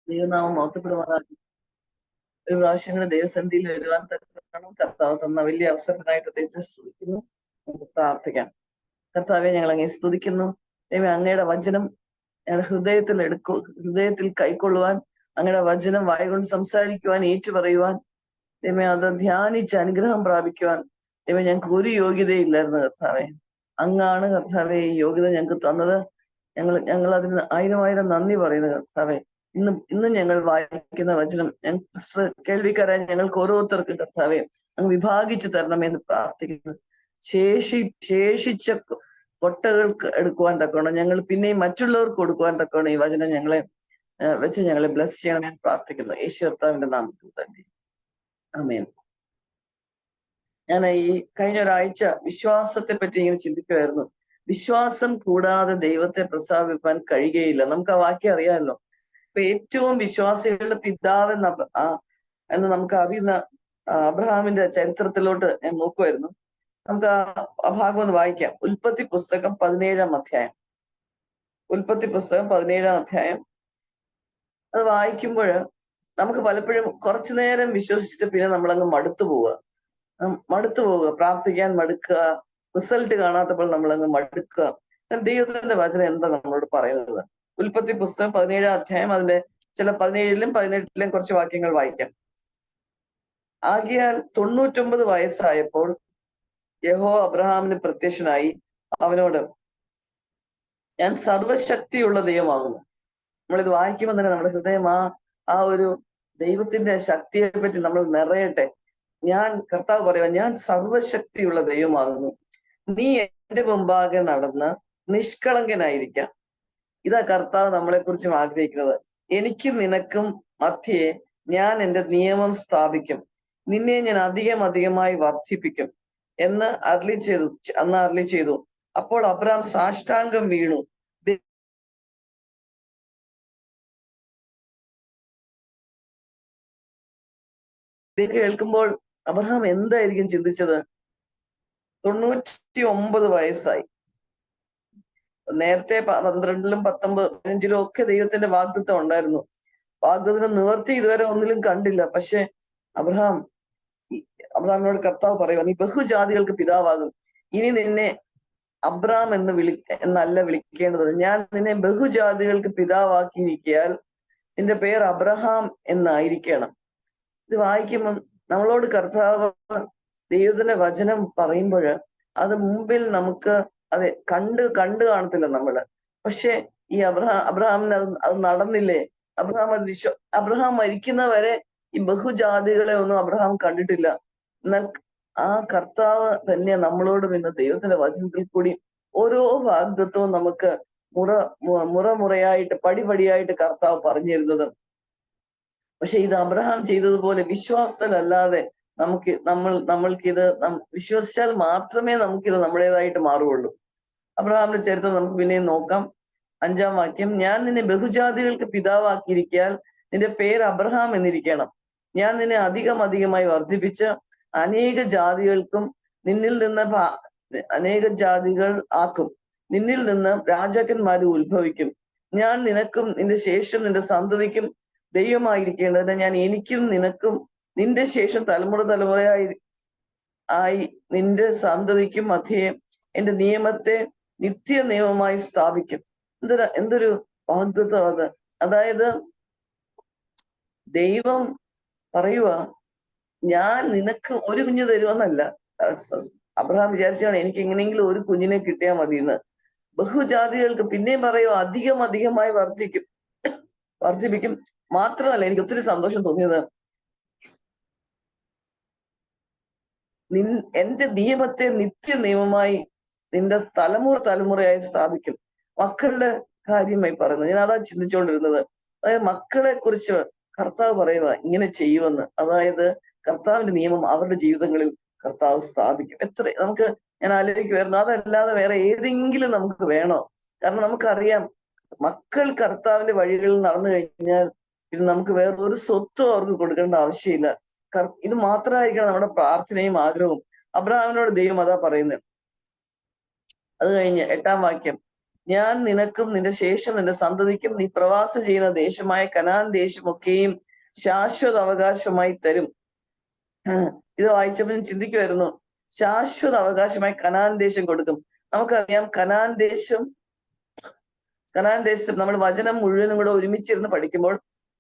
ദൈവനാമം മഹത്വപ്പെടുമാറാകട്ടെ. ഒരു പ്രാവശ്യം കൂടെ ദൈവസന്നിധിയിൽ വരുവാൻ തക്കണം കർത്താവ് തന്ന വലിയ അവസരത്തിനായിട്ട് ദൈവത്തെ സ്തുതിക്കുന്നു. നമുക്ക് പ്രാർത്ഥിക്കാം. കർത്താവെ, ഞങ്ങൾ അങ്ങേ സ്തുതിക്കുന്നു. ദൈവം, അങ്ങയുടെ വചനം ഞങ്ങളുടെ ഹൃദയത്തിൽ കൈക്കൊള്ളുവാൻ, അങ്ങയുടെ വചനം വായുകൊണ്ട് സംസാരിക്കുവാൻ, ഏറ്റുപറയുവാൻ, ദൈവമേ, അത് ധ്യാനിച്ച് അനുഗ്രഹം പ്രാപിക്കുവാൻ ദൈവം ഞങ്ങൾക്ക് ഒരു യോഗ്യതയില്ലായിരുന്നു കർത്താവെ. അങ്ങാണ് കർത്താവെ ഈ യോഗ്യത ഞങ്ങൾക്ക് തന്നത്. ഞങ്ങൾ അതിന് ആയിരം നന്ദി പറയുന്നു കർത്താവെ. ഇന്നും ഞങ്ങൾ വായിക്കുന്ന വചനം കേൾവിക്കാരായ ഞങ്ങൾക്ക് ഓരോരുത്തർക്കും കർത്താവെ അങ്ങ് വിഭാഗിച്ചു തരണമെന്ന് പ്രാർത്ഥിക്കുന്നു. ശേഷിച്ച കൊട്ടകൾക്ക് എടുക്കുവാൻ തക്കോണം, ഞങ്ങൾ പിന്നെയും മറ്റുള്ളവർക്ക് കൊടുക്കുവാൻ തക്കോണം ഈ വചനം ഞങ്ങളെ ബ്ലസ് ചെയ്യണമെന്ന് പ്രാർത്ഥിക്കുന്നു. യേശു കർത്താവിന്റെ നാമത്തിൽ തന്നെ, ആമേൻ. ഞാൻ ഈ കഴിഞ്ഞ ഒരാഴ്ച വിശ്വാസത്തെ പറ്റി ഇങ്ങനെ ചിന്തിക്കുമായിരുന്നു. വിശ്വാസം കൂടാതെ ദൈവത്തെ പ്രസാദിപ്പാൻ കഴിയുകയില്ല. നമുക്ക് ആ വാക്യം അറിയാമല്ലോ. ഇപ്പൊ ഏറ്റവും വിശ്വാസികളുടെ പിതാവ് എന്ന് നമുക്ക് അറിയുന്ന അബ്രഹാമിന്റെ ചരിത്രത്തിലോട്ട് ഞാൻ നോക്കുമായിരുന്നു. നമുക്ക് ആ ഭാഗം ഒന്ന് വായിക്കാം. ഉൽപ്പത്തി പുസ്തകം 17-ാം അധ്യായം. ഉൽപ്പത്തി പുസ്തകം 17-ാം അധ്യായം. അത് വായിക്കുമ്പോൾ നമുക്ക് പലപ്പോഴും കുറച്ചു നേരം വിശ്വസിച്ചിട്ട് പിന്നെ നമ്മളങ്ങ് മടുത്തു പോവുക, പ്രാർത്ഥിക്കാൻ മടുക്കുക, റിസൾട്ട് കാണാത്തപ്പോൾ നമ്മളങ്ങ് മടുക്കുക. ദൈവത്തിന്റെ വചനം എന്താ നമ്മളോട് പറയുന്നത്? ഉൽപ്പത്തി പുസ്തകം 17-ാം അധ്യായം, അതിന്റെ ചില 17-ലും 18-ലും കുറച്ച് വാക്യങ്ങൾ വായിക്കാം. ആകയാൽ 99 വയസ്സായപ്പോൾ യഹോവ അബ്രഹാമിന് പ്രത്യക്ഷനായി അവനോട്, ഞാൻ സർവശക്തിയുള്ള ദൈവമാകുന്നു. നമ്മളിത് വായിക്കുമ്പോൾ തന്നെ നമ്മുടെ ഹൃദയം ആ ഒരു ദൈവത്തിന്റെ ശക്തിയെ പറ്റി നമ്മൾ നിറയട്ടെ. കർത്താവ് പറയുക, ഞാൻ സർവശക്തിയുള്ള ദൈവമാകുന്നു, നീ എന്റെ മുമ്പാകെ നടന്ന് നിഷ്കളങ്കനായിരിക്കാം. ഇതാ കർത്താവ് നമ്മളെ കുറിച്ചും ആഗ്രഹിക്കുന്നത്. എനിക്കും നിനക്കും മധ്യേ ഞാൻ എന്റെ നിയമം സ്ഥാപിക്കും, നിന്നെ ഞാൻ അധികമായി വർദ്ധിപ്പിക്കും എന്ന് അരുളി ചെയ്തു. അപ്പോൾ അബ്രഹാം സാഷ്ടാംഗം വീണു. കേൾക്കുമ്പോൾ അബ്രഹാം എന്തായിരിക്കും ചിന്തിച്ചത്? 99 വയസ്സായി. നേരത്തെ 12-ലും 19-15-ലും ഒക്കെ ദൈവത്തിന്റെ വാഗ്ദത്തം ഉണ്ടായിരുന്നു. വാഗ്ദത്തം നിവർത്തി ഇതുവരെ ഒന്നിലും കണ്ടില്ല. പക്ഷെ അബ്രഹാമിനോട് കർത്താവ് പറയുക, നീ ബഹുജാതികൾക്ക് പിതാവാകും. ഇനി നിന്നെ അബ്രാം എന്നല്ല വിളിക്കേണ്ടത്, ഞാൻ നിന്നെ ബഹുജാതികൾക്ക് പിതാവാക്കിയിരിക്കാൻ നിന്റെ പേർ അബ്രഹാം എന്നായിരിക്കണം. ഇത് വായിക്കുമ്പം നമ്മളോട് കർത്താവ് ദൈവത്തിന്റെ വചനം പറയുമ്പോൾ അത് മുമ്പിൽ നമുക്ക് കണ്ട് കാണത്തില്ല നമ്മള്. പക്ഷെ ഈ അബ്രഹാമിന് അത് നടന്നില്ലേ? അബ്രഹാം മരിക്കുന്നവരെ ഈ ബഹുജാതികളെ ഒന്നും അബ്രഹാം കണ്ടിട്ടില്ല. എന്നാൽ ആ കർത്താവ് തന്നെ നമ്മളോടും ഇന്ന് ദൈവത്തിന്റെ വചനത്തിൽ കൂടി ഓരോ വാഗ്ദത്വവും നമുക്ക് മുറയായിട്ട് പടിപടിയായിട്ട് കർത്താവ് പറഞ്ഞു തരുന്നത്. പക്ഷെ ഇത് അബ്രഹാം ചെയ്തതുപോലെ വിശ്വാസത്തിലല്ലാതെ നമ്മൾക്കിത് വിശ്വസിച്ചാൽ മാത്രമേ നമുക്കിത് നമ്മുടേതായിട്ട് മാറുകയുള്ളൂ. അബ്രഹാമിന്റെ ചരിത്രം നമുക്ക് പിന്നെയും നോക്കാം. 5-ാം വാക്യം, ഞാൻ നിന്നെ ബഹുജാതികൾക്ക് പിതാവാക്കിയിരിക്കാൻ നിന്റെ പേര് അബ്രഹാം എന്നിരിക്കണം. ഞാൻ നിന്നെ അധികമായി വർദ്ധിപ്പിച്ച് അനേക ജാതികൾ ആക്കും. നിന്നിൽ നിന്ന് രാജാക്കന്മാര് ഉത്ഭവിക്കും. ഞാൻ നിനക്കും നിന്റെ ശേഷം നിന്റെ സന്തതിക്കും ദൈവമായിരിക്കേണ്ടതിന് ഞാൻ എനിക്കും നിനക്കും നിന്റെ ശേഷം തലമുറയായി നിന്റെ സന്തതിക്കും മധ്യേ എന്റെ നിയമത്തെ നിത്യ നിയമമായി സ്ഥാപിക്കും. എന്തൊരു വാഗ്ദത്തം അത്! അതായത് ദൈവം പറയുക, ഞാൻ നിനക്ക് ഒരു കുഞ്ഞ് തരുമെന്നല്ല. അബ്രഹാം വിചാരിച്ചാണ് എനിക്ക് എങ്ങനെയെങ്കിലും ഒരു കുഞ്ഞിനെ കിട്ടിയാൽ മതി എന്ന്. ബഹുജാതികൾക്ക് പിന്നെയും പറയുക, അധികമായി വർദ്ധിപ്പിക്കും. മാത്രമല്ല, എനിക്ക് ഒത്തിരി സന്തോഷം തോന്നിയത്, എന്റെ നിയമത്തെ നിത്യ നിയമമായി നിന്റെ തലമുറയായി സ്ഥാപിക്കും. മക്കളുടെ കാര്യമായി പറയുന്നത്, ഞാൻ അതാ ചിന്തിച്ചുകൊണ്ടിരുന്നത്. അതായത് മക്കളെ കുറിച്ച് കർത്താവ് പറയുക ഇങ്ങനെ ചെയ്യുമെന്ന്. അതായത് കർത്താവിന്റെ നിയമം അവരുടെ ജീവിതങ്ങളിൽ കർത്താവ് സ്ഥാപിക്കും. ഞാൻ ആലോചിക്കുമായിരുന്നു, അതല്ലാതെ വേറെ ഏതെങ്കിലും നമുക്ക് വേണോ? കാരണം നമുക്കറിയാം, മക്കൾ കർത്താവിന്റെ വഴികളിൽ നടന്നു കഴിഞ്ഞാൽ പിന്നെ നമുക്ക് വേറൊരു സ്വത്തും അവർക്ക് കൊടുക്കേണ്ട ആവശ്യമില്ല. ഇത് മാത്രമായിരിക്കണം നമ്മുടെ പ്രാർത്ഥനയും ആഗ്രഹവും. അബ്രഹാമിനോട് ദൈവം അതാ പറയുന്നത്. അത് കഴിഞ്ഞ് 8-ാം വാക്യം, ഞാൻ നിനക്കും നിന്റെ ശേഷം നിന്റെ സന്തതിക്കും നീ പ്രവാസം ചെയ്യുന്ന ദേശമായ കനാൻ ദേശമൊക്കെയും ശാശ്വത അവകാശമായി തരും. ഇത് വായിച്ചപ്പോൾ ഞാൻ ചിന്തിക്കുമായിരുന്നു, ശാശ്വത അവകാശമായി കനാൻ ദേശം കൊടുക്കും. നമുക്കറിയാം കനാൻ ദേശം നമ്മൾ വചനം മുഴുവനും കൂടെ ഒരുമിച്ചിരുന്ന് പഠിക്കുമ്പോൾ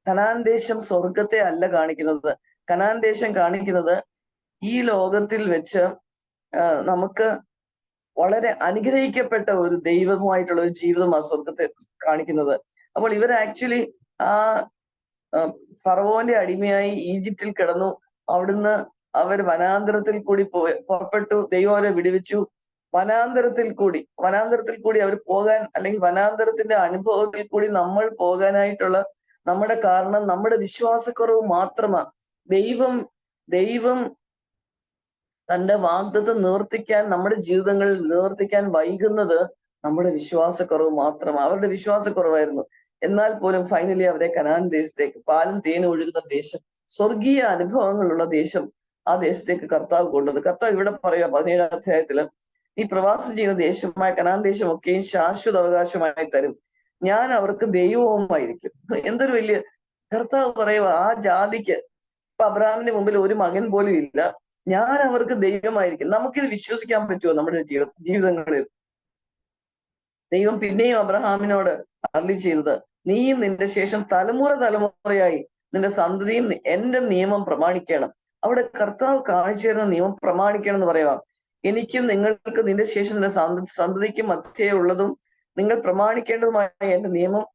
കനാൻ ദേശം സ്വർഗത്തെ അല്ല കാണിക്കുന്നത്. കനാൻ ദേശം കാണിക്കുന്നത് ഈ ലോകത്തിൽ വെച്ച് നമുക്ക് വളരെ അനുഗ്രഹിക്കപ്പെട്ട ഒരു ദൈവമായിട്ടുള്ള ഒരു ജീവിതമാണ് സ്വർഗത്തെ കാണിക്കുന്നത്. അപ്പോൾ ഇവർ ആക്ച്വലി ആ ഫറവോന്റെ അടിമയായി ഈജിപ്തിൽ കിടന്നു. അവിടുന്ന് അവർ വനാന്തരത്തിൽ കൂടി പുറപ്പെട്ടു. ദൈവം അവരെ വിടുവിച്ചു. വനാന്തരത്തിൽ കൂടി അവർ പോകാൻ, അല്ലെങ്കിൽ വനാന്തരത്തിന്റെ അനുഭവത്തിൽ കൂടി നമ്മൾ പോകാനായിട്ടുള്ള നമ്മുടെ കാരണം നമ്മുടെ വിശ്വാസക്കുറവ് മാത്രമാണ്. ദൈവം തന്റെ വാഗ്ദത്തം നിവർത്തിക്കാൻ, നമ്മുടെ ജീവിതങ്ങളിൽ നിവർത്തിക്കാൻ വൈകുന്നത് നമ്മുടെ വിശ്വാസക്കുറവ് മാത്രമാണ്. അവരുടെ വിശ്വാസക്കുറവായിരുന്നു. എന്നാൽ പോലും ഫൈനലി അവരെ കനാൻ ദേശത്തേക്ക്, പാലും തേനും ഒഴുകുന്ന ദേശം, സ്വർഗീയ അനുഭവങ്ങളുള്ള ദേശം, ആ ദേശത്തേക്ക് കർത്താവ് കൊണ്ടുവന്നു. കർത്താവ് ഇവിടെ പറയുക 17-ാം അധ്യായത്തില്, ഈ പ്രവാസം ചെയ്യുന്ന ദേശമായ കനാൻ ദേശമൊക്കെയും ശാശ്വത അവകാശമായി തരും, ഞാൻ അവർക്ക് ദൈവവുമായിരിക്കും. എന്തൊരു വലിയ കർത്താവ് പറയുക, ആ ജാതിക്ക് ഇപ്പൊ അബ്രഹാമിന്റെ മുമ്പിൽ ഒരു മകൻ പോലും ഇല്ല, ഞാൻ അവർക്ക് ദൈവമായിരിക്കും. നമുക്കിത് വിശ്വസിക്കാൻ പറ്റുമോ? നമ്മുടെ ജീവിതങ്ങളിൽ ദൈവം പിന്നെയും അബ്രഹാമിനോട് അരുളി ചെയ്തത്, നീയും നിന്റെ ശേഷം തലമുറയായി നിന്റെ സന്തതിയും എന്റെ നിയമം പ്രമാണിക്കണം. അവിടെ കർത്താവ് കാണിച്ചു തരുന്ന നിയമം പ്രമാണിക്കണം എന്ന് പറയുക. എനിക്കും നിങ്ങൾക്ക് നിന്റെ ശേഷം നിന്റെ സന്തതിക്കും മധ്യേ ഉള്ളതും നിങ്ങൾ പ്രമാണിക്കേണ്ടതുമായ എന്റെ നിയമം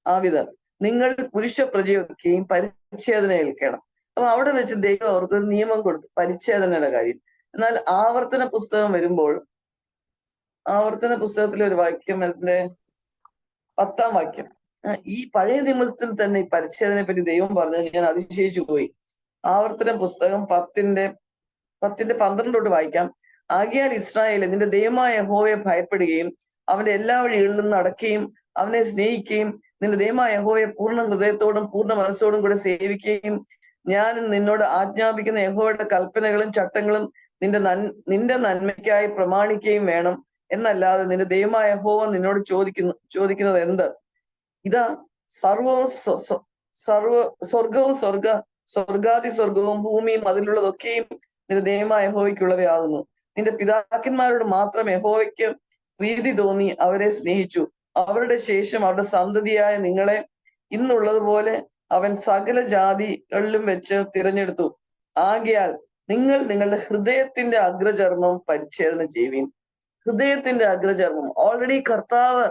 ആവിധ, നിങ്ങൾ പുരുഷ പ്രജയൊക്കെയും പരിച്ഛേദന ഏൽക്കണം. അപ്പൊ അവിടെ വെച്ച് ദൈവം അവർക്കൊരു നിയമം കൊടുത്തു, പരിച്ഛേദനയുടെ കാര്യം. എന്നാൽ ആവർത്തന പുസ്തകം വരുമ്പോൾ, ആവർത്തന പുസ്തകത്തിലെ ഒരു വാക്യം, അതിന്റെ 10-ാം വാക്യം, ഈ പഴയ നിയമത്തിൽ തന്നെ ഈ പരിച്ഛേദനയെ പറ്റി ദൈവം പറഞ്ഞത് ഞാൻ അതിശയിച്ചു പോയി. ആവർത്തന പുസ്തകം 10-ന്റെ 12 വായിക്കാം. ആകയാൽ ഇസ്രായേൽ നിന്റെ ദൈവമായ യഹോവയെ ഭയപ്പെടുകയും അവന്റെ എല്ലാ വഴികളിലും നടക്കുകയും അവനെ സ്നേഹിക്കുകയും നിന്റെ ദൈവമായ യഹോവയെ പൂർണ്ണ ഹൃദയത്തോടും പൂർണ്ണ മനസ്സോടും കൂടെ സേവിക്കുകയും ഞാൻ നിന്നോട് ആജ്ഞാപിക്കുന്ന യഹോവയുടെ കൽപ്പനകളും ചട്ടങ്ങളും നിന്റെ നന്മയ്ക്കായി പ്രമാണിക്കുകയും വേണം. എന്നല്ലാതെ നിന്റെ ദൈവമായ യഹോവ നിന്നോട് ചോദിക്കുന്നത് എന്ത്? ഇതാ സ്വർഗാദി സ്വർഗവും ഭൂമിയും അതിലുള്ളതൊക്കെയും നിന്റെ ദൈവമായ യഹോവയ്ക്കുള്ളവയാകുന്നു. നിന്റെ പിതാക്കന്മാരോട് മാത്രം യഹോവയ്ക്ക് പ്രീതി തോന്നി അവരെ സ്നേഹിച്ചു. അവരുടെ ശേഷം അവരുടെ സന്തതിയായ നിങ്ങളെ ഇന്നുള്ളതുപോലെ അവൻ സകല ജാതികളിലും വെച്ച് തിരഞ്ഞെടുത്തു. ആകയാൽ നിങ്ങൾ നിങ്ങളുടെ ഹൃദയത്തിന്റെ അഗ്രചർമ്മം പരിച്ഛേദന ചെയ്യുവീൻ. ഹൃദയത്തിന്റെ അഗ്രചർമ്മം ഓൾറെഡി കർത്താവ്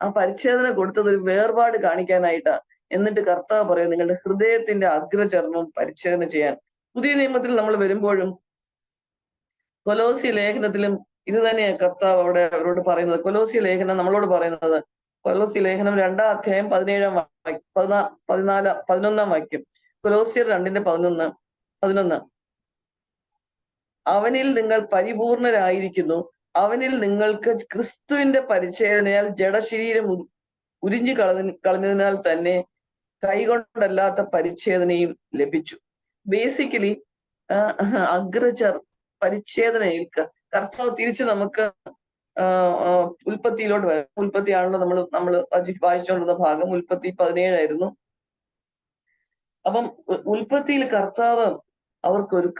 ആ പരിച്ഛേദന കൊടുത്തത് ഒരു വേർപാട് കാണിക്കാനായിട്ടാ. എന്നിട്ട് കർത്താവ് പറയും, നിങ്ങളുടെ ഹൃദയത്തിന്റെ അഗ്രചർമ്മം പരിച്ഛേദന ചെയ്യാൻ. പുതിയ നിയമത്തിൽ നമ്മൾ വരുമ്പോഴും കൊലോസ്യ ലേഖനത്തിലും ഇത് തന്നെയാണ് കർത്താവ് അവിടെ അവരോട് പറയുന്നത്. കൊലോസ്യ ലേഖനം നമ്മളോട് പറയുന്നത്, കൊലോസ്യ ലേഖനം 2-ാം അധ്യായം 11-ാം വാക്യം, കൊലോസ്യർ 2:11, അവനിൽ നിങ്ങൾ പരിപൂർണരായിരിക്കുന്നു, അവനിൽ നിങ്ങൾക്ക് ക്രിസ്തുവിന്റെ പരിച്ഛേദനയാൽ ജഡശരീരം ഉരിഞ്ഞു കളഞ്ഞതിനാൽ തന്നെ കൈകൊണ്ടല്ലാത്ത പരിച്ഛേദനയും ലഭിച്ചു. ബേസിക്കലി പരിച്ഛേദന ഏൽക്കുക. കർത്താവ് തിരിച്ച് നമുക്ക് ഉൽപ്പത്തിയിലോട്ട് വരാം. ഉൽപ്പത്തിയാണല്ലോ നമ്മൾ വായിച്ചുകൊണ്ടിരുന്ന ഭാഗം. ഉൽപ്പത്തി 17 അപ്പം ഉൽപ്പത്തിയിൽ കർത്താവ് അവർക്കൊരു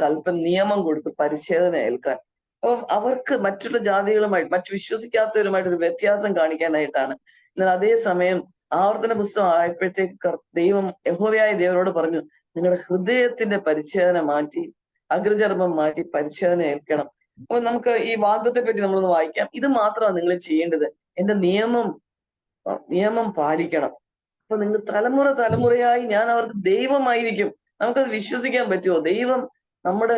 നിയമം കൊടുത്തു പരിച്ഛേദന ഏൽക്കാൻ. അപ്പം അവർക്ക് മറ്റുള്ള ജാതികളുമായിട്ട്, മറ്റു വിശ്വസിക്കാത്തവരുമായിട്ട് ഒരു വ്യത്യാസം കാണിക്കാനായിട്ടാണ്. എന്നാൽ അതേസമയം ആവർത്തന പുസ്തകം ആയപ്പോഴത്തേക്ക് ദൈവം യഹോവയായ ദൈവരോട് പറഞ്ഞു, നിങ്ങളുടെ ഹൃദയത്തിന്റെ പരിച്ഛേദന മാറ്റി, അഗ്രചർമ്മം മാറ്റി പരിച്ഛേദന ഏൽക്കണം. അപ്പൊ നമുക്ക് ഈ വാഗ്ദത്തെ പറ്റി നമ്മളൊന്ന് വായിക്കാം. ഇത് മാത്രമാണ് നിങ്ങൾ ചെയ്യേണ്ടത്, എന്റെ നിയമം പാലിക്കണം. അപ്പൊ നിങ്ങൾ തലമുറയായി ഞാൻ അവർക്ക് ദൈവമായിരിക്കും. നമുക്കത് വിശ്വസിക്കാൻ പറ്റുമോ? ദൈവം നമ്മുടെ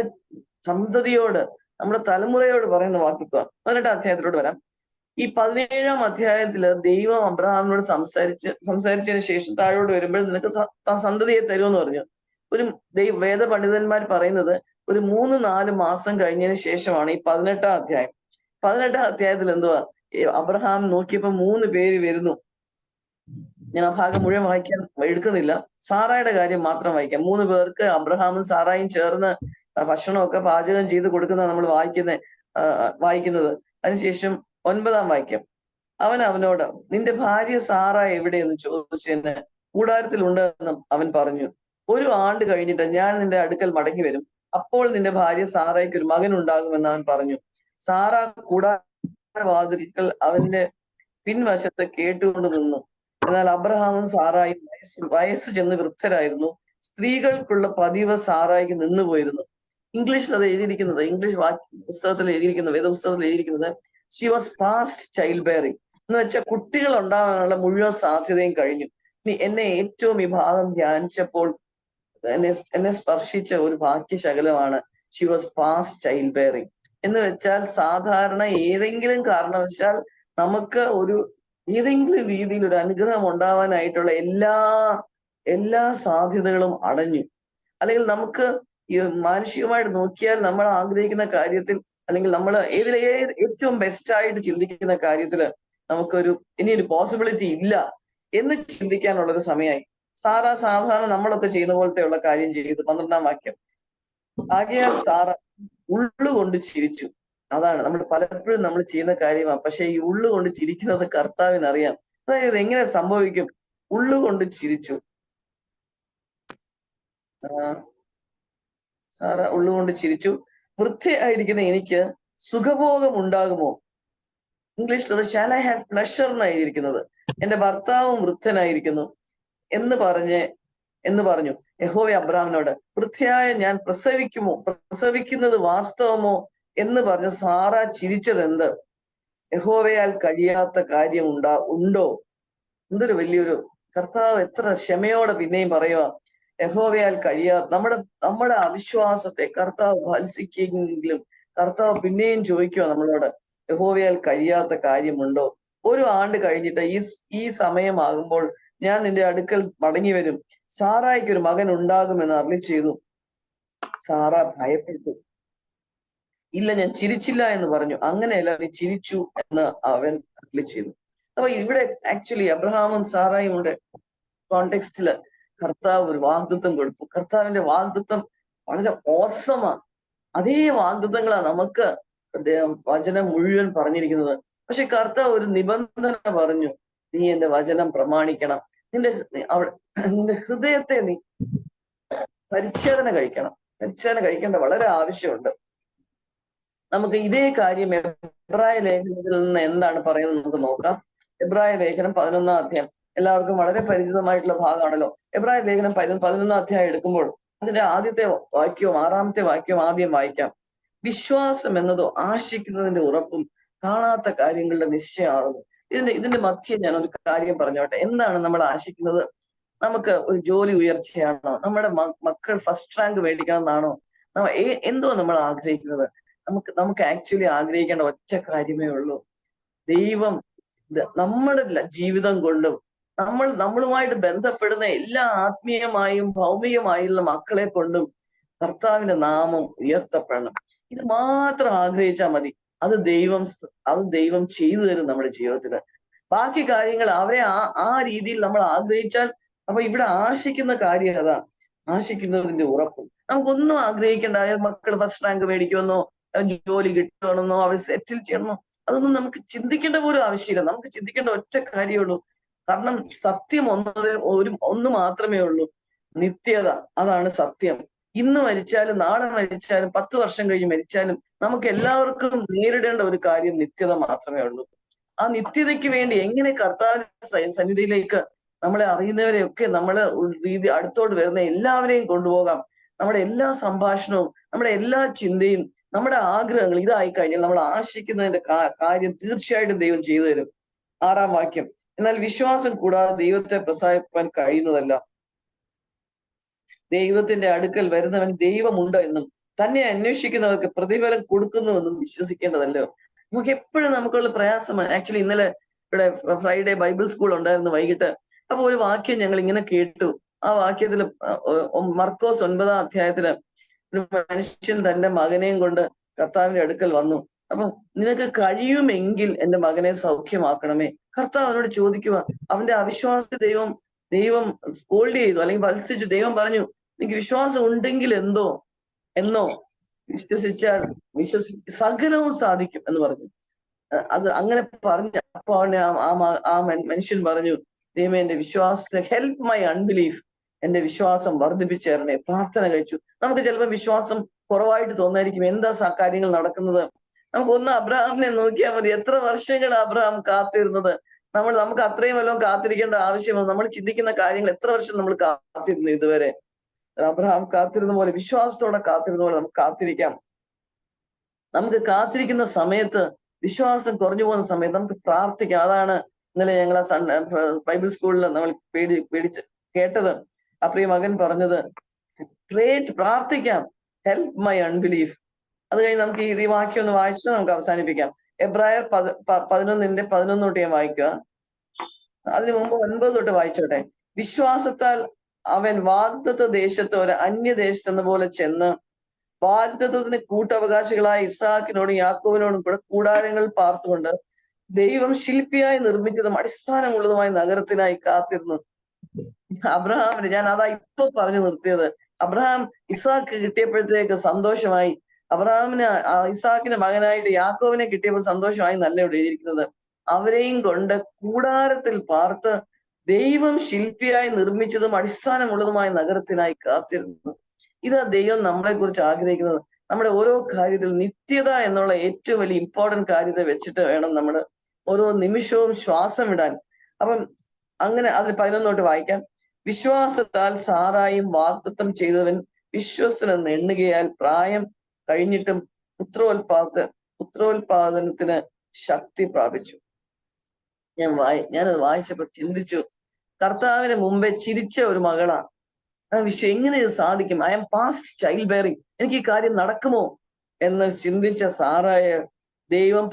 സന്തതിയോട്, നമ്മുടെ തലമുറയോട് പറയുന്ന വാഗ്ദത്വം. 18-ാം അധ്യായത്തിലോട്ട് വരാം. ഈ 17-ാം അധ്യായത്തില് ദൈവം അബ്രഹാമിനോട് സംസാരിച്ചതിന് ശേഷം താഴോട്ട് വരുമ്പോൾ നിനക്ക് സന്തതിയെ തരുമെന്ന് പറഞ്ഞു. ഒരു വേദ പണ്ഡിതന്മാർ പറയുന്നത് ഒരു 3-4 മാസം കഴിഞ്ഞതിന് ശേഷമാണ് ഈ 18-ാം അധ്യായം. 18-ാം അധ്യായത്തിൽ എന്തുവാ? അബ്രഹാം നോക്കിയപ്പോ 3 പേര് വരുന്നു. ഞാൻ ആ ഭാഗം മുഴുവൻ വായിക്കാൻ എടുക്കുന്നില്ല, സാറായുടെ കാര്യം മാത്രം വായിക്കാം. 3 പേർക്ക് അബ്രഹാമും സാറായും ചേർന്ന് ഭക്ഷണമൊക്കെ പാചകം ചെയ്ത് കൊടുക്കുന്ന നമ്മൾ വായിക്കുന്നത്. അതിനുശേഷം 9-ാം വാക്യം, അവൻ അവനോട്, നിന്റെ ഭാര്യ സാറ എവിടെയെന്ന് ചോദിച്ചതിന് കൂടാരത്തിൽ ഉണ്ടെന്നും അവൻ പറഞ്ഞു. 1 ആണ്ട് കഴിഞ്ഞിട്ട് ഞാൻ നിന്റെ അടുക്കൽ മടങ്ങി വരും, അപ്പോൾ നിന്റെ ഭാര്യ സാറയ്ക്ക് ഒരു മകൻ ഉണ്ടാകുമെന്ന് അവൻ പറഞ്ഞു. സാറ കൂടാരവാതിൽക്കൽ അവന്റെ പിൻവശത്ത് കേട്ടുകൊണ്ട് നിന്നു. എന്നാൽ അബ്രഹാമും സാറായും വയസ്സ് ചെന്ന് വൃദ്ധരായിരുന്നു. സ്ത്രീകൾക്കുള്ള പതിവ് സാറായിക്ക് നിന്നുപോയിരുന്നു. ഇംഗ്ലീഷിൽ അത് എഴുതിയിരിക്കുന്നത്, ഇംഗ്ലീഷ് പുസ്തകത്തിൽ എഴുതിയിരിക്കുന്നത്, വേദപുസ്തകത്തിൽ എഴുതിയിരിക്കുന്നത് Xi was past child bearing എന്ന് വെച്ചാൽ കുട്ടികൾ ഉണ്ടാവാനുള്ള മുഴുവൻ സാധ്യതയും കഴിഞ്ഞു. ഇനി എന്നെ ഏറ്റവും ഈ ഭാഗം ധ്യാനിച്ചപ്പോൾ എന്നെ സ്പർശിച്ച ഒരു ഭാഗ്യശകലമാണ് she was past child bearing എന്ന് വെച്ചാൽ സാധാരണ ഏതെങ്കിലും കാരണവശാൽ നമുക്ക് ഏതെങ്കിലും രീതിയിൽ ഒരു അനുഗ്രഹം ഉണ്ടാവാനായിട്ടുള്ള എല്ലാ സാധ്യതകളും അടഞ്ഞു. അല്ലെങ്കിൽ നമുക്ക് ഈ മാനുഷികമായിട്ട് നോക്കിയാൽ നമ്മൾ ആഗ്രഹിക്കുന്ന കാര്യത്തിൽ, അല്ലെങ്കിൽ നമ്മൾ ഏറ്റവും ബെസ്റ്റ് ആയിട്ട് ചിന്തിക്കുന്ന കാര്യത്തിൽ ഇനിയൊരു പോസിബിലിറ്റി ഇല്ല എന്ന് ചിന്തിക്കാനുള്ളൊരു സമയമായി. സാധാരണ നമ്മളൊക്കെ ചെയ്യുന്ന പോലത്തെ ഉള്ള കാര്യം ചെയ്തു. 12-ാം വാക്യം, ആകയാൽ സാറ ഉള്ളുകൊണ്ട് ചിരിച്ചു. അതാണ് നമ്മൾ പലപ്പോഴും നമ്മൾ ചെയ്യുന്ന കാര്യമാണ്. പക്ഷെ ഈ ഉള്ളുകൊണ്ട് ചിരിക്കുന്നത് കർത്താവിനറിയാം. അതായത് എങ്ങനെ സംഭവിക്കും? ഉള്ളുകൊണ്ട് ചിരിച്ചു. സാറ ഉള്ളുകൊണ്ട് ചിരിച്ചു. വൃദ്ധയായിരിക്കുന്ന എനിക്ക് സുഖഭോഗം ഉണ്ടാകുമോ? ഇംഗ്ലീഷിൽ അത് ഷാൽ ഐ ഹാവ് പ്ലഷർ എന്നായിരിക്കുന്നത്. എന്റെ ഭർത്താവും വൃദ്ധനായിരിക്കുന്നു എന്ന് പറഞ്ഞു യഹോവ അബ്രാമിനോട്, വൃദ്ധയായ ഞാൻ പ്രസവിക്കുന്നത് വാസ്തവമോ എന്ന് പറഞ്ഞ് സാറ ചിരിച്ചതെന്ത്? യഹോവയാൽ കഴിയാത്ത കാര്യം ഉണ്ടോ? എന്തൊരു വലിയൊരു കർത്താവ് എത്ര ക്ഷമയോടെ പിന്നെയും പറയുക, യഹോവയാൽ നമ്മുടെ അവിശ്വാസത്തെ കർത്താവ് ഭത്സിക്കെങ്കിലും കർത്താവ് പിന്നെയും ചോദിക്കുക നമ്മളോട്, യഹോവയാൽ കഴിയാത്ത കാര്യമുണ്ടോ? 1 ആണ്ട് കഴിഞ്ഞിട്ട് ഈ സമയമാകുമ്പോൾ ഞാൻ നിന്റെ അടുക്കൽ മടങ്ങി വരും, സാറായിക്ക് ഒരു മകൻ ഉണ്ടാകുമെന്ന് അരുളി ചെയ്തു. സാറ ഭയപ്പെട്ടു. ഇല്ല, ഞാൻ ചിരിച്ചില്ല എന്ന് പറഞ്ഞു. അങ്ങനെയല്ല, നീ ചിരിച്ചു എന്ന് അവൻ അരുളി ചെയ്തു. അപ്പൊ ഇവിടെ ആക്ച്വലി അബ്രഹാമും സാറായും ഉണ്ട് കോണ്ടെക്സ്റ്റില് കർത്താവ് ഒരു വാഗ്ദത്തം കൊടുത്തു. കർത്താവിന്റെ വാഗ്ദത്തം വളരെ ഓസമാണ്. അതേ വാഗ്ദത്തങ്ങളാണ് നമുക്ക് വചനം മുഴുവൻ പറഞ്ഞിരിക്കുന്നത്. പക്ഷെ കർത്താവ് ഒരു നിബന്ധന പറഞ്ഞു, നീ എന്റെ വചനം പ്രമാണിക്കണം, നിന്റെ ഹൃദയത്തെ നീ പരിച്ഛേദന കഴിക്കണം. പരിച്ഛേദന കഴിക്കേണ്ട വളരെ ആവശ്യമുണ്ട്. നമുക്ക് ഇതേ കാര്യം എബ്രായ ലേഖനത്തിൽ നിന്ന് എന്താണ് പറയുന്നത് നമുക്ക് നോക്കാം. എബ്രായ ലേഖനം 11-ാം അധ്യായം എല്ലാവർക്കും വളരെ പരിചിതമായിട്ടുള്ള ഭാഗമാണല്ലോ. എബ്രായ ലേഖനം 11-ാം അധ്യായം എടുക്കുമ്പോൾ അതിന്റെ ആദ്യത്തെ വാക്യവും 6-ാമത്തെ വാക്യവും ആദ്യം വായിക്കാം. വിശ്വാസം എന്നതോ ആശിക്കുന്നതിന്റെ ഉറപ്പും കാണാത്ത കാര്യങ്ങളുടെ നിശ്ചയമാകുന്നു. ഇതിന്റെ മധ്യം ഞാൻ ഒരു കാര്യം പറഞ്ഞോട്ടെ. എന്താണ് നമ്മൾ ആശിക്കുന്നത്? നമുക്ക് ഒരു ജോലി ഉയർച്ചയാണോ? നമ്മുടെ മക്കൾ ഫസ്റ്റ് റാങ്ക് മേടിക്കണം എന്നാണോ? എന്തോ നമ്മൾ ആഗ്രഹിക്കുന്നത്? നമുക്ക് ആക്ച്വലി ആഗ്രഹിക്കേണ്ട ഒറ്റ കാര്യമേ ഉള്ളൂ. ദൈവം നമ്മുടെ ജീവിതം കൊണ്ടും നമ്മളുമായിട്ട് ബന്ധപ്പെടുന്ന എല്ലാ ആത്മീയമായും ഭൗമികമായുള്ള മക്കളെ കൊണ്ടും കർത്താവിന്റെ നാമം ഉയർത്തപ്പെടണം. ഇത് മാത്രം ആഗ്രഹിച്ചാൽ മതി. അത് ദൈവം ചെയ്തു തരും നമ്മുടെ ജീവിതത്തിൽ. ബാക്കി കാര്യങ്ങൾ അവരെ ആ രീതിയിൽ നമ്മൾ ആഗ്രഹിച്ചാൽ, അപ്പൊ ഇവിടെ ആശിക്കുന്ന കാര്യം അതാണ്, ആശിക്കുന്നതിന്റെ ഉറപ്പും. നമുക്കൊന്നും ആഗ്രഹിക്കേണ്ട, മക്കൾ ഫസ്റ്റ് റാങ്ക് മേടിക്കുമെന്നോ ജോലി കിട്ടണമെന്നോ അവർ സെറ്റിൽ ചെയ്യണമെന്നോ അതൊന്നും നമുക്ക് ചിന്തിക്കേണ്ട പോലും ആവശ്യമില്ല. നമുക്ക് ചിന്തിക്കേണ്ട ഒറ്റ കാര്യമുള്ളൂ. കാരണം സത്യം ഒന്ന് മാത്രമേ ഉള്ളൂ, നിത്യത. അതാണ് സത്യം. ഇന്ന് മരിച്ചാലും നാളെ മരിച്ചാലും 10 വർഷം കഴിഞ്ഞ് മരിച്ചാലും നമുക്ക് എല്ലാവർക്കും നേരിടേണ്ട ഒരു കാര്യം നിത്യത മാത്രമേ ഉള്ളൂ. ആ നിത്യതയ്ക്ക് വേണ്ടി എങ്ങനെ കർത്താവിന്റെ സന്നിധിയിലേക്ക് നമ്മളെ അറിയുന്നവരെയൊക്കെ നമ്മളെ അടുത്തോട്ട് വരുന്ന എല്ലാവരെയും കൊണ്ടുപോകാം. നമ്മുടെ എല്ലാ സംഭാഷണവും, നമ്മുടെ എല്ലാ ചിന്തയും, നമ്മുടെ ആഗ്രഹങ്ങൾ ഇതായി കഴിഞ്ഞാൽ നമ്മൾ ആശിക്കുന്നതിന്റെ കാര്യം തീർച്ചയായിട്ടും ദൈവം ചെയ്തു തരും. 6-ാം വാക്യം, എന്നാൽ വിശ്വാസം കൂടാതെ ദൈവത്തെ പ്രസാദിപ്പാൻ കഴിയുന്നതല്ല. ദൈവത്തിന്റെ അടുക്കൽ വരുന്നവൻ ദൈവമുണ്ട് എന്നും തന്നെ അന്വേഷിക്കുന്നവർക്ക് പ്രതിഫലം കൊടുക്കുന്നുവെന്നും വിശ്വസിക്കേണ്ടതല്ലോ. നമുക്ക് എപ്പോഴും നമുക്കുള്ള പ്രയാസമാണ്. ആക്ച്വലി ഇന്നലെ ഇവിടെ ഫ്രൈഡേ ബൈബിൾ സ്കൂൾ ഉണ്ടായിരുന്നു വൈകിട്ട്. അപ്പൊ ഒരു വാക്യം ഞങ്ങൾ ഇങ്ങനെ കേട്ടു. ആ വാക്യത്തില് മർക്കോസ് 9-ാം അധ്യായത്തില് ഒരു മനുഷ്യൻ തന്റെ മകനെയും കൊണ്ട് കർത്താവിന്റെ അടുക്കൽ വന്നു. അപ്പൊ നിനക്ക് കഴിയുമെങ്കിൽ എന്റെ മകനെ സൗഖ്യമാക്കണമേ. കർത്താവ് അവനോട് ചോദിക്കുക. അവന്റെ അവിശ്വാസത്തെ ദൈവം സ്കോൾഡ് ചെയ്തു, അല്ലെങ്കിൽ വത്സിച്ചു. ദൈവം പറഞ്ഞു, നിനക്ക് വിശ്വാസം ഉണ്ടെങ്കിൽ എന്നോ വിശ്വസിച്ചാൽ സകലവും സാധിക്കും എന്ന് പറഞ്ഞു. അത് അങ്ങനെ പറഞ്ഞ അപ്പൊ ആ മനുഷ്യൻ പറഞ്ഞു, ദൈവമേ എന്റെ വിശ്വാസത്തെ ഹെൽപ്പ് മൈ അൺബിലീഫ്, എന്റെ വിശ്വാസം വർദ്ധിപ്പിച്ചു തരണേ. പ്രാർത്ഥന കഴിച്ചു. നമുക്ക് ചിലപ്പോൾ വിശ്വാസം കുറവായിട്ട് തോന്നായിരിക്കും. എന്താ കാര്യങ്ങൾ നടക്കുന്നത്? നമുക്ക് അബ്രഹാമിനെ നോക്കിയാൽ മതി. എത്ര വർഷങ്ങൾ അബ്രഹാം കാത്തിരുന്നത്. നമുക്ക് അത്രയും വല്ലതും കാത്തിരിക്കേണ്ട ആവശ്യമോ? നമ്മൾ ചിന്തിക്കുന്ന കാര്യങ്ങൾ എത്ര വർഷം നമ്മൾ കാത്തിരുന്നു ഇതുവരെ? അബ്രഹാം കാത്തിരുന്ന പോലെ, വിശ്വാസത്തോടെ കാത്തിരുന്ന പോലെ നമുക്ക് കാത്തിരിക്കാം. നമുക്ക് കാത്തിരിക്കുന്ന സമയത്ത്, വിശ്വാസം കുറഞ്ഞു പോകുന്ന സമയത്ത് നമുക്ക് പ്രാർത്ഥിക്കാം. അതാണ് ഇന്നലെ ഞങ്ങൾ ബൈബിൾ സ്കൂളിൽ നമ്മൾ പേടിച്ച് കേട്ടത്. ആ പ്രിയ മകൻ പറഞ്ഞത്, പ്രാർത്ഥിക്കാം, ഹെൽപ്പ് മൈ അൺബിലീഫ്. അത് കഴിഞ്ഞ് നമുക്ക് ഈ വാക്യം ഒന്ന് വായിച്ചിട്ട് നമുക്ക് അവസാനിപ്പിക്കാം. എബ്രായർ 11:11 തൊട്ട് ഞാൻ വായിക്കുക. അതിനു മുമ്പ് 9 തൊട്ട് വായിച്ചോട്ടെ. വിശ്വാസത്താൽ അവൻ വാഗ്ദത്ത ദേശത്ത് ഒരു അന്യദേശത്തെന്ന പോലെ ചെന്ന് വാഗ്ദത്തത്തിന് കൂട്ടവകാശികളായ ഇസ്ഹാക്കിനോടും യാക്കോബിനോടും കൂടെ കൂടാരങ്ങൾ പാർത്തുകൊണ്ട് ദൈവം ശില്പിയായി നിർമ്മിച്ചതും അടിസ്ഥാനമുള്ളതുമായ നഗരത്തിനായി കാത്തിരുന്നു. അബ്രഹാമിന്, ഞാൻ അതാ ഇപ്പൊ പറഞ്ഞു നിർത്തിയത്, അബ്രഹാം ഇസ്ഹാക്ക് കിട്ടിയപ്പോഴത്തേക്ക് സന്തോഷമായി. അബ്രഹാമിന് ഇസ്ഹാക്കിന്റെ മകനായിട്ട് യാക്കോബിനെ കിട്ടിയപ്പോൾ സന്തോഷമായി നല്ല ഇവിടെ എഴുതിയിരിക്കുന്നത്. അവരെയും കൊണ്ട് കൂടാരത്തിൽ പാർത്ത് ദൈവം ശില്പിയായി നിർമ്മിച്ചതും അടിസ്ഥാനമുള്ളതുമായ നഗരത്തിനായി കാത്തിരുന്നു. ഇതാ ദൈവം നമ്മളെ കുറിച്ച് ആഗ്രഹിക്കുന്നത്. നമ്മുടെ ഓരോ കാര്യത്തിൽ നിത്യത എന്നുള്ള ഏറ്റവും വലിയ ഇമ്പോർട്ടന്റ് കാര്യത്തെ വെച്ചിട്ട് വേണം നമ്മൾ ഓരോ നിമിഷവും ശ്വാസം വിടാൻ. അപ്പം അങ്ങനെ അതിൽ 11 തൊട്ട് വായിക്കാം. വിശ്വാസത്താൽ സാറായും വാഗ്ദത്തം ചെയ്തവൻ വിശ്വസ്തനെന്ന് എണ്ണുകയാൽ പ്രായം കഴിഞ്ഞിട്ടും പുത്രോത്പാദനത്തിന് ശക്തി പ്രാപിച്ചു. ഞാനത് വായിച്ചപ്പോ ചിന്തിച്ചു, കർത്താവിന് മുമ്പേ ചിരിച്ച ഒരു മകളാണ്. എങ്ങനെ ഇത് സാധിക്കും? I M past child bearing, എനിക്ക് ഈ കാര്യം നടക്കുമോ എന്ന് ചിന്തിച്ച സാറായ ദൈവം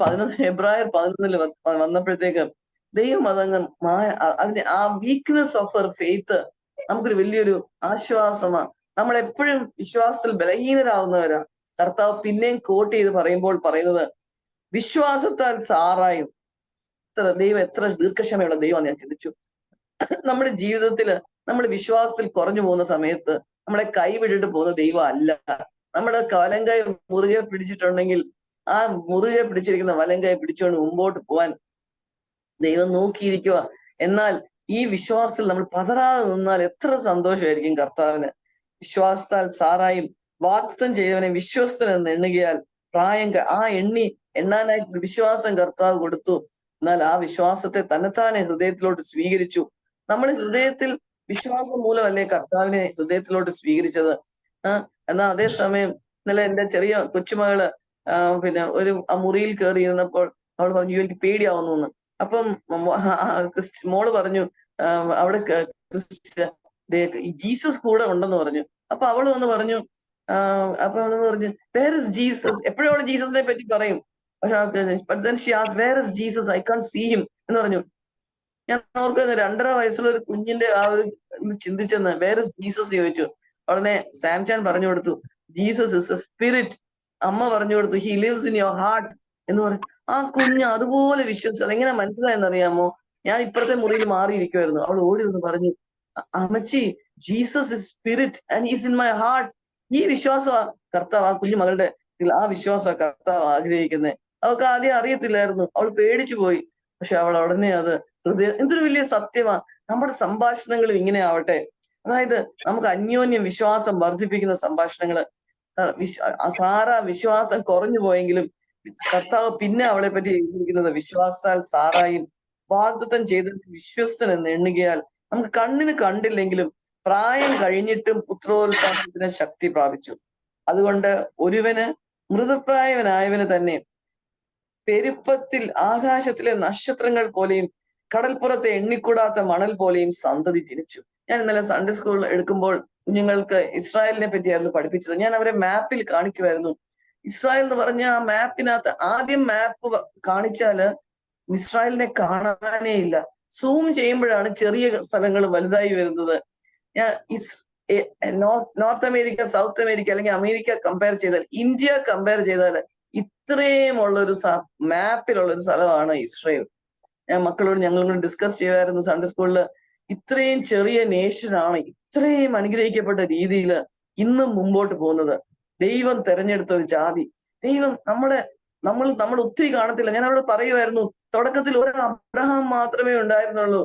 എബ്രായർ 11 വന്നപ്പോഴത്തേക്ക് ദൈവം അതങ്ങ് അതിന്റെ ആ വീക്ക്നെസ് ഓഫ് ഹർ ഫെയ്ത്ത് നമുക്കൊരു വലിയൊരു ആശ്വാസമാണ്. നമ്മൾ എപ്പോഴും വിശ്വാസത്തിൽ ബലഹീനരാകുന്നവരാ. കർത്താവ് പിന്നെയും കോട്ട് ചെയ്ത് പറയുന്നത് വിശ്വാസത്താൽ സാറായും. ദൈവം എത്ര ദീർഘക്ഷമയുള്ള ദൈവം ഞാൻ ചിന്തിച്ചു. നമ്മുടെ ജീവിതത്തിൽ നമ്മൾ വിശ്വാസത്തിൽ കുറഞ്ഞു പോകുന്ന സമയത്ത് നമ്മളെ കൈവിട്ടിട്ട് പോകുന്ന ദൈവം അല്ല. നമ്മുടെ വലങ്കൈ മുറുകെ പിടിച്ചിട്ടുണ്ടെങ്കിൽ ആ മുറുകെ പിടിച്ചിരിക്കുന്ന വലങ്കൈ പിടിച്ചുകൊണ്ട് മുമ്പോട്ട് പോവാൻ ദൈവം നോക്കിയിരിക്കുക. എന്നാൽ ഈ വിശ്വാസത്തിൽ നമ്മൾ പതറാതെ നിന്നാൽ എത്ര സന്തോഷമായിരിക്കും കർത്താവിന്. വിശ്വാസത്താൽ സാറായും വാഗ്ദത്തം ചെയ്തവനെ വിശ്വസ്തനെന്ന് എണ്ണുകയാൽ പ്രായം എണ്ണാനായിട്ട് വിശ്വാസം കർത്താവ് കൊടുത്തു. എന്നാൽ ആ വിശ്വാസത്തെ തന്നെത്താനെ ഹൃദയത്തിലോട്ട് സ്വീകരിച്ചു. നമ്മൾ ഹൃദയത്തിൽ വിശ്വാസം മൂലമല്ലേ കർത്താവിനെ ഹൃദയത്തിലോട്ട് സ്വീകരിച്ചത്. എന്നാൽ അതേസമയം ഇന്നലെ എന്റെ ചെറിയ കൊച്ചുമകള് പിന്നെ ഒരു ആ മുറിയിൽ കയറി ഇരുന്നപ്പോൾ അവൾ പറഞ്ഞു, എനിക്ക് പേടിയാവുന്നു എന്ന്. അപ്പം മോള് പറഞ്ഞു, അവിടെ ജീസസ് കൂടെ ഉണ്ടെന്ന് പറഞ്ഞു. അപ്പൊ അവള് വന്ന് പറഞ്ഞു, വേർ ഇസ് ജീസസ്? എപ്പോഴും അവള് ജീസസിനെ പറ്റി പറയും. പക്ഷെ where is Jesus? I can see him എന്ന് പറഞ്ഞു. ഞാൻ ഓർക്കുന്നത് 2.5 വയസ്സുള്ള ഒരു കുഞ്ഞിന്റെ ആ ഒരു ചിന്തിച്ചെന്ന്. വേർ ഇസ് ജീസസ് ചോദിച്ചു. ഉടനെ സാംചാൻ പറഞ്ഞു കൊടുത്തു, ജീസസ് ഇസ് എ സ്പിരിറ്റ്. അമ്മ പറഞ്ഞു കൊടുത്തു, he lives in your heart എന്ന് പറഞ്ഞു. ആ കുഞ്ഞ് അതുപോലെ വിശ്വസിച്ചു. അതെങ്ങനെ മനസ്സിലായെന്നറിയാമോ? ഞാൻ ഇപ്പുറത്തെ മുറിയിൽ മാറിയിരിക്കുമായിരുന്നു. അവൾ ഓടി വന്ന് പറഞ്ഞു, അമ്മച്ചി, Jesus is spirit and is in my heart. ഈ വിശ്വാസമാ കർത്താവ് ആ കുഞ്ഞു മകളുടെ ആ വിശ്വാസ കർത്താവ് ആഗ്രഹിക്കുന്നത്. അവൾക്ക് ആദ്യം അറിയത്തില്ലായിരുന്നു. അവൾ പേടിച്ചു പോയി. പക്ഷെ അവൾ ഉടനെ അത് എന്തൊരു വലിയ സത്യമാ. നമ്മുടെ സംഭാഷണങ്ങളും ഇങ്ങനെ ആവട്ടെ. അതായത് നമുക്ക് അന്യോന്യം വിശ്വാസം വർദ്ധിപ്പിക്കുന്ന സംഭാഷണങ്ങള്. സാറ വിശ്വാസം കുറഞ്ഞു പോയെങ്കിലും കർത്താവ് പിന്നെ അവളെ പറ്റി എഴുതിയിരിക്കുന്നത് വിശ്വാസാൽ സാറായും വാഗ്ദത്തം ചെയ്ത് വിശ്വസ്തനെന്ന് എണ്ണുകയാൽ നമുക്ക് കണ്ണിന് കണ്ടില്ലെങ്കിലും പ്രായം കഴിഞ്ഞിട്ടും പുത്രോത്പാദനത്തിന് ശക്തി പ്രാപിച്ചു. അതുകൊണ്ട് ഒരുവന് മൃതപ്രായവനായവന് തന്നെ പെരുപ്പത്തിൽ ആകാശത്തിലെ നക്ഷത്രങ്ങൾ പോലെയും കടൽപ്പുറത്തെ എണ്ണിക്കൂടാത്ത മണൽ പോലെയും സന്തതി ജനിച്ചു. ഞാൻ ഇന്നലെ സൺഡേ സ്കൂളിൽ എടുക്കുമ്പോൾ കുഞ്ഞുങ്ങൾക്ക് ഇസ്രായേലിനെ പറ്റിയായിരുന്നു പഠിപ്പിച്ചത്. ഞാൻ അവരെ മാപ്പിൽ കാണിക്കുമായിരുന്നു. ഇസ്രായേൽ എന്ന് പറഞ്ഞ ആ മാപ്പിനകത്ത് ആദ്യം മാപ്പ് കാണിച്ചാല് ഇസ്രായേലിനെ കാണാനേ ഇല്ല. സൂം ചെയ്യുമ്പോഴാണ് ചെറിയ സ്ഥലങ്ങൾ വലുതായി വരുന്നത്. ഞാൻ നോർത്ത് അമേരിക്ക, സൗത്ത് അമേരിക്ക അല്ലെങ്കിൽ അമേരിക്ക കമ്പയർ ചെയ്താൽ, ഇന്ത്യ കമ്പയർ ചെയ്താൽ ഇത്രയും ഉള്ളൊരു മാപ്പിലുള്ളൊരു സ്ഥലമാണ് ഇസ്രായേൽ. ഞാൻ മക്കളോട് ഞങ്ങളോട് ഡിസ്കസ് ചെയ്യുമായിരുന്നു സൺഡേ സ്കൂളിൽ. ഇത്രയും ചെറിയ നേഷനാണ് ഇത്രയും അനുഗ്രഹിക്കപ്പെട്ട രീതിയിൽ ഇന്നും മുമ്പോട്ട് പോകുന്നത്. ദൈവം തെരഞ്ഞെടുത്ത ഒരു ജാതി. ദൈവം നമ്മുടെ നമ്മൾ ഒത്തിരി കാണത്തില്ല. ഞാൻ അവിടെ പറയുമായിരുന്നു, തുടക്കത്തിൽ ഒരു അബ്രഹാം മാത്രമേ ഉണ്ടായിരുന്നുള്ളൂ.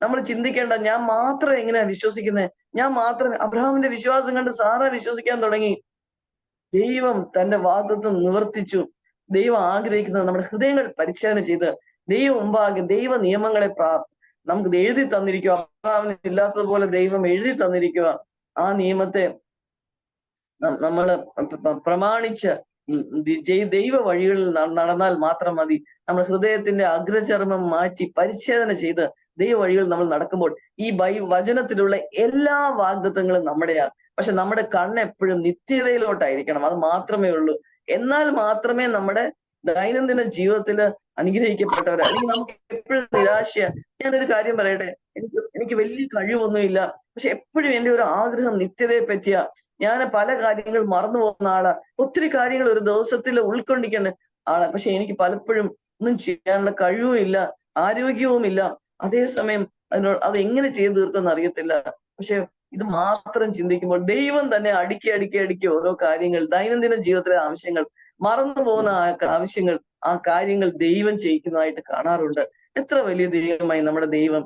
നമ്മൾ ചിന്തിക്കേണ്ട, ഞാൻ മാത്രം എങ്ങനെയാ വിശ്വസിക്കുന്നത്, ഞാൻ മാത്രം. അബ്രഹാമിന്റെ വിശ്വാസം കണ്ട് സാറ വിശ്വസിക്കാൻ തുടങ്ങി. ദൈവം തന്റെ വാഗ്ദത്തം നിവർത്തിച്ചു. ദൈവം ആഗ്രഹിക്കുന്നത് നമ്മുടെ ഹൃദയങ്ങൾ പരിശോധന ചെയ്ത് ദൈവം മുമ്പാകെ ദൈവ നിയമങ്ങളെ നമുക്ക് എഴുതി തന്നിരിക്കുക. അബ്രഹാമിന് ഇല്ലാത്തതുപോലെ ദൈവം എഴുതി തന്നിരിക്കുക. ആ നിയമത്തെ നമ്മള് പ്രമാണിച്ച് ദൈവ വഴികളിൽ നടന്നാൽ മാത്രം മതി. നമ്മുടെ ഹൃദയത്തിന്റെ അഗ്രചർമ്മം മാറ്റി പരിച്ഛേദന ചെയ്ത് ദൈവ വഴികൾ നമ്മൾ നടക്കുമ്പോൾ ഈ വചനത്തിലുള്ള എല്ലാ വാഗ്ദത്തങ്ങളും നമ്മുടെയാണ്. പക്ഷെ നമ്മുടെ കണ്ണ് എപ്പോഴും നിത്യതയിലോട്ടായിരിക്കണം. അത് മാത്രമേ ഉള്ളൂ. എന്നാൽ മാത്രമേ നമ്മുടെ ദൈനംദിന ജീവിതത്തില് അനുഗ്രഹിക്കപ്പെട്ടവർ. അല്ലെങ്കിൽ നമുക്ക് എപ്പോഴും നിരാശ. ഞാനൊരു കാര്യം പറയട്ടെ, എനിക്ക് വലിയ കഴിവൊന്നുമില്ല, പക്ഷെ എപ്പോഴും എൻ്റെ ഒരു ആഗ്രഹം നിത്യതയെ പറ്റിയ. ഞാൻ പല കാര്യങ്ങൾ മറന്നു പോകുന്ന ആളാ. ഒത്തിരി കാര്യങ്ങൾ ഒരു ദിവസത്തിൽ ഉൾക്കൊണ്ടിരിക്കേണ്ട ആളാ. പക്ഷെ എനിക്ക് പലപ്പോഴും ഒന്നും ചെയ്യാനുള്ള കഴിവും ഇല്ല, ആരോഗ്യവും ഇല്ല. അതേസമയം അത് എങ്ങനെ ചെയ്തു തീർക്കുമെന്ന് അറിയത്തില്ല. പക്ഷെ ഇത് മാത്രം ചിന്തിക്കുമ്പോൾ ദൈവം തന്നെ അടുക്കി ഓരോ കാര്യങ്ങൾ, ദൈനംദിന ജീവിതത്തിലെ ആവശ്യങ്ങൾ, മറന്നു പോകുന്ന ആവശ്യങ്ങൾ, ആ കാര്യങ്ങൾ ദൈവം ചെയ്യിക്കുന്നതായിട്ട് കാണാറുണ്ട്. എത്ര വലിയ ദൈവമായി നമ്മുടെ ദൈവം.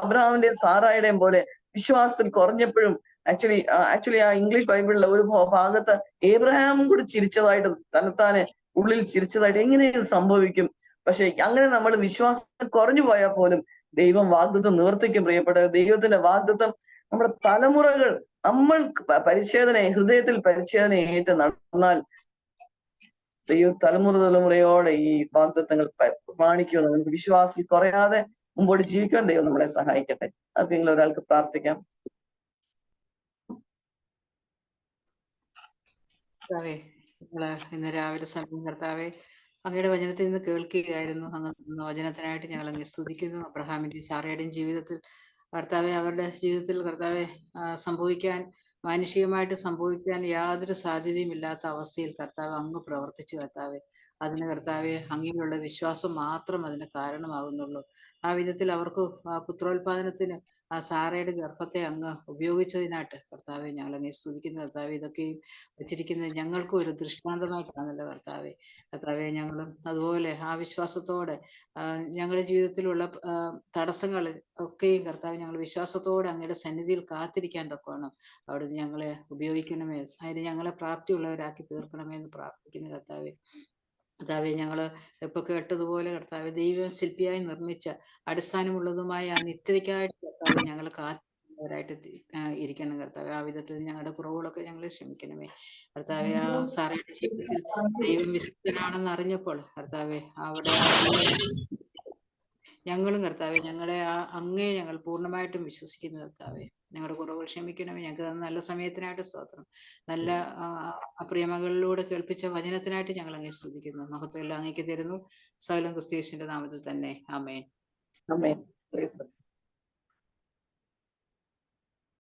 അബ്രഹാമിന്റെയും സാറായുടെയും പോലെ വിശ്വാസത്തിൽ കുറഞ്ഞപ്പോഴും ആക്ച്വലി ആ ഇംഗ്ലീഷ് ബൈബിളിലെ ഒരു ഭാഗത്ത് ഏബ്രഹാമും കൂടി ചിരിച്ചതായിട്ട്, തന്നെത്താനെ ഉള്ളിൽ ചിരിച്ചതായിട്ട് എങ്ങനെ ഇത് സംഭവിക്കും? പക്ഷെ അങ്ങനെ നമ്മൾ വിശ്വാസം കുറഞ്ഞു പോയാൽ പോലും ദൈവം വാഗ്ദത്തം നിവർത്തിക്കും. പ്രിയപ്പെട്ട ദൈവത്തിന്റെ വാഗ്ദത്തം നമ്മുടെ തലമുറകൾ നമ്മൾ ഹൃദയത്തിൽ പരിച്ഛേദന ഏറ്റ് നടന്നാൽ ദൈവം തലമുറയോടെ ഈ വാഗ്ദത്തങ്ങൾ പ്രമാണിക്കുക. നമുക്ക് വിശ്വാസം കുറയാതെ മുമ്പോട്ട് ജീവിക്കാൻ ദൈവം നമ്മളെ സഹായിക്കട്ടെ. ആർക്കെങ്കിലും ഒരാൾക്ക് പ്രാർത്ഥിക്കാം. കർത്താവേ, ഇന്ന് രാവിലെ സമയം കർത്താവെ അങ്ങയുടെ വചനത്തിൽ നിന്ന് കേൾക്കുകയായിരുന്നു. അങ്ങ് വചനത്തിനായിട്ട് ഞങ്ങൾ അങ്ങ് സ്തുതിക്കുന്നു. അബ്രഹാമിന്റെയും സാറയുടെയും ജീവിതത്തിൽ കർത്താവെ, അവരുടെ ജീവിതത്തിൽ കർത്താവെ മാനുഷികമായിട്ട് സംഭവിക്കാൻ യാതൊരു സാധ്യതയും ഇല്ലാത്ത അവസ്ഥയിൽ കർത്താവ് അങ്ങ് പ്രവർത്തിച്ചു. കർത്താവെ, അതിന് കർത്താവെ അങ്ങനെയുള്ള വിശ്വാസം മാത്രം അതിന് കാരണമാകുന്നുള്ളൂ. ആ വിധത്തിൽ അവർക്ക് പുത്രോത്പാദനത്തിന് ആ സാറയുടെ ഗർഭത്തെ അങ്ങ് ഉപയോഗിച്ചതിനായിട്ട് കർത്താവെ ഞങ്ങൾ അങ്ങ് സ്തുതിക്കുന്നു. കർത്താവെ, ഇതൊക്കെയും വെച്ചിരിക്കുന്നത് ഞങ്ങൾക്കും ഒരു ദൃഷ്ടാന്തമായിട്ടാണല്ലോ കർത്താവെ. കർത്താവെ, ഞങ്ങളും അതുപോലെ ആ വിശ്വാസത്തോടെ ഞങ്ങളുടെ ജീവിതത്തിലുള്ള തടസ്സങ്ങൾ ഒക്കെയും കർത്താവ് ഞങ്ങൾ വിശ്വാസത്തോടെ അങ്ങയുടെ സന്നിധിയിൽ കാത്തിരിക്കാൻ തക്കവണ്ണം അവിടുന്ന് ഞങ്ങളെ ഉപയോഗിക്കണമേ. അതിന് ഞങ്ങളെ പ്രാപ്തിയുള്ളവരാക്കി തീർക്കണമേ എന്ന് പ്രാർത്ഥിക്കുന്നു കർത്താവെ. കർത്താവെ, ഞങ്ങള് ഇപ്പൊ കേട്ടതുപോലെ കർത്താവെ, ദൈവ ശില്പിയായി നിർമ്മിച്ച അടിസ്ഥാനമുള്ളതുമായ ആ നിത്യതയ്ക്കായിട്ട് കർത്താവെ ഞങ്ങൾ കാത്തിരിക്കുന്നവരായിട്ട് ഇരിക്കണം കർത്താവെ. ആ വിധത്തിൽ ഞങ്ങളുടെ കുറവുകളൊക്കെ ഞങ്ങൾ ക്ഷമിക്കണമേ കർത്താവെ. ആ സാറയുടെ ജീവിതത്തിൽ ദൈവം വിശുദ്ധനാണെന്ന് അറിഞ്ഞപ്പോൾ കർത്താവെ, അവിടെ ഞങ്ങളും കർത്താവെ ഞങ്ങളെ അങ്ങേ ഞങ്ങൾ പൂർണ്ണമായിട്ടും വിശ്വസിക്കുന്നു കർത്താവെ. ഞങ്ങളുടെ കുറവുകൾ ക്ഷമിക്കണമേ. ഞങ്ങൾക്ക് നല്ല സമയത്തിനായിട്ട് സ്തോത്രം. നല്ല പ്രിയമകളിലൂടെ കേൾപ്പിച്ച വചനത്തിനായിട്ട് ഞങ്ങൾ അങ്ങേ സ്തുതിക്കുന്നു. മഹത്വം എല്ലാം അങ്ങേക്ക് തരുന്നു. സകലം ക്രിസ്തുയേശുവിന്റെ നാമത്തിൽ തന്നെ. ആമേൻ. ആമേൻ.